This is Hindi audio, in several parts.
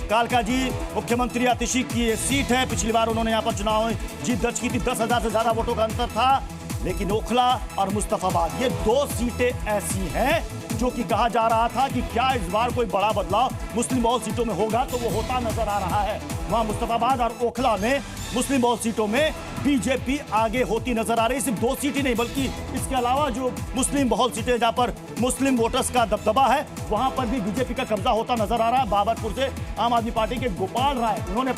कालका जी मुख्यमंत्री आतिशी की ये सीट है। पिछली बार उन्होंने यहाँ पर चुनाव जीत दर्ज की थी, 10,000 से ज्यादा वोटों का अंतर था। लेकिन ओखला और मुस्तफाबाद ये दो सीटें ऐसी हैं जो कि कहा जा रहा था कि क्या इस बार कोई बड़ा बदलाव मुस्लिम बहुल सीटों में होगा, तो वो होता नजर आ रहा है। वहां मुस्तफाबाद और ओखला में मुस्लिम बहुल सीटों में बीजेपी आगे होती नजर आ रही है। सिर्फ दो सीटें नहीं बल्कि इसके अलावा जो मुस्लिम बहुल सीटें जहां पर मुस्लिम वोटर्स का दबदबा है वहां पर भी बीजेपी का कब्जा होता नजर आ रहा है। बाबरपुर से आम आदमी पार्टी के गोपाल राय उन्होंने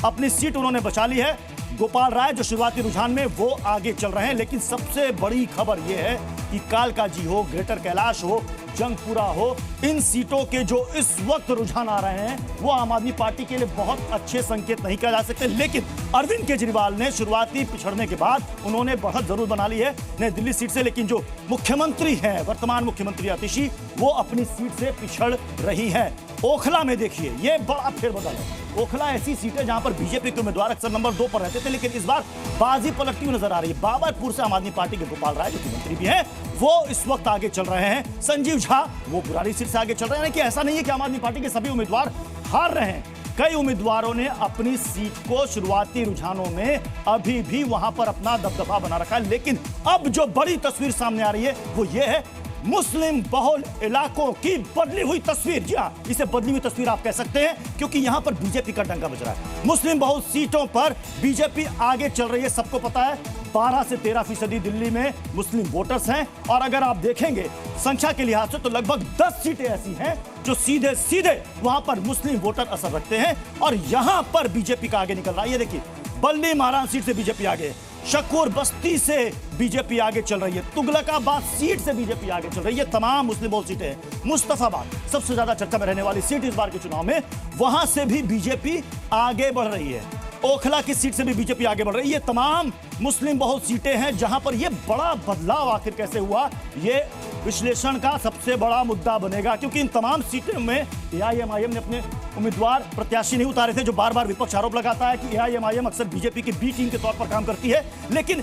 अपनी सीट उन्होंने बचा ली है। गोपाल राय जो शुरुआती रुझान में वो आगे चल रहे हैं। लेकिन सबसे बड़ी खबर यह है कि कालका जी हो, ग्रेटर कैलाश हो, जंगपुरा हो, इन सीटों के जो इस वक्त रुझान आ रहे हैं वो आम आदमी पार्टी के लिए बहुत अच्छे संकेत नहीं कहा जा सकते। लेकिन अरविंद केजरीवाल ने शुरुआती पिछड़ने के बाद उन्होंने बढ़त जरूर बना ली है नई दिल्ली सीट से। लेकिन जो मुख्यमंत्री हैं, वर्तमान मुख्यमंत्री आतिशी, वो अपनी सीट से पिछड़ रही है। ओखला में देखिए ये बड़ा फेरबदल है। ओखला ऐसी सीट है जहां पर बीजेपी के उम्मीदवार अक्सर नंबर 2 पर रहते थे, लेकिन इस बार बाजी पलटती हुई नजर आ रही है। बाबरपुर से आम आदमी पार्टी के गोपाल राय जो कि मंत्री भी हैं, वो इस वक्त आगे चल रहे हैं। संजीव झा वो बुराड़ी सीट से आगे चल रहे हैं। कि ऐसा नहीं है कि आम आदमी पार्टी के सभी उम्मीदवार हार रहे हैं। कई उम्मीदवारों ने अपनी सीट को शुरुआती रुझानों में अभी भी वहां पर अपना दबदबा बना रखा है। लेकिन अब जो बड़ी तस्वीर सामने आ रही है वो ये है मुस्लिम बहुल इलाकों की बदली हुई तस्वीर। जी हां, इसे बदली हुई तस्वीर आप कह सकते हैं क्योंकि यहां पर बीजेपी का डंका बज रहा है। मुस्लिम बहुल सीटों पर बीजेपी आगे चल रही है, सबको पता है। 12 से 13% दिल्ली में मुस्लिम वोटर्स हैं और अगर आप देखेंगे संख्या के लिहाज से तो लगभग 10 सीटें ऐसी हैं जो सीधे सीधे वहां पर मुस्लिम वोटर असर रखते हैं और यहां पर बीजेपी का आगे निकल रहा है। ये देखिए, बल्ली महाराज सीट से बीजेपी आगे, शकूर बस्ती से बीजेपी आगे चल रही है, तुगलकाबाद सीट से बीजेपी आगे चल रही है। तमाम मुस्लिम बहुल सीटें हैं। मुस्तफाबाद सबसे ज्यादा चर्चा में रहने वाली सीट इस बार के चुनाव में, वहां से भी बीजेपी आगे बढ़ रही है। ओखला की सीट से भी बीजेपी आगे बढ़ रही है। ये तमाम मुस्लिम बहुल सीटें हैं जहां पर यह बड़ा बदलाव आखिर कैसे हुआ, ये विश्लेषण का सबसे बड़ा मुद्दा बनेगा। क्योंकि इन तमाम सीटों में एआईएमआईएम ने अपने उम्मीदवार प्रत्याशी नहीं उतारे थे। जो बार बार विपक्ष आरोप लगाता है कि एआईएमआईएम अक्सर बीजेपी की बी टीम के तौर पर काम करती है, लेकिन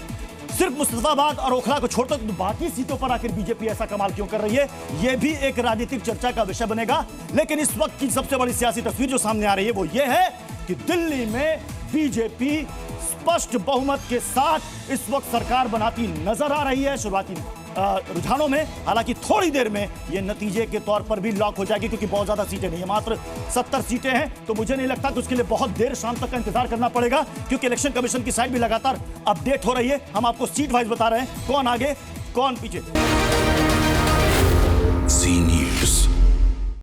सिर्फ मुस्तफाबाद और ओखला को छोड़कर तो बाकी सीटों पर आखिर बीजेपी ऐसा कमाल क्यों कर रही है, यह भी एक राजनीतिक चर्चा का विषय बनेगा। लेकिन इस वक्त की सबसे बड़ी सियासी तस्वीर जो सामने आ रही है वो ये है कि दिल्ली में बीजेपी स्पष्ट बहुमत के साथ इस वक्त सरकार बनाती नजर आ रही है शुरुआती रुझानों में। हालांकि थोड़ी देर में यह नतीजे के तौर पर भी लॉक हो जाएगी क्योंकि बहुत ज्यादा सीटें नहीं है, मात्र 70 सीटें हैं। तो मुझे नहीं लगता कि उसके लिए बहुत देर शाम तक का इंतजार करना पड़ेगा क्योंकि इलेक्शन कमीशन की साइट भी लगातार अपडेट हो रही है। हम आपको सीट वाइज बता रहे हैं, कौन आगे कौन पीछे।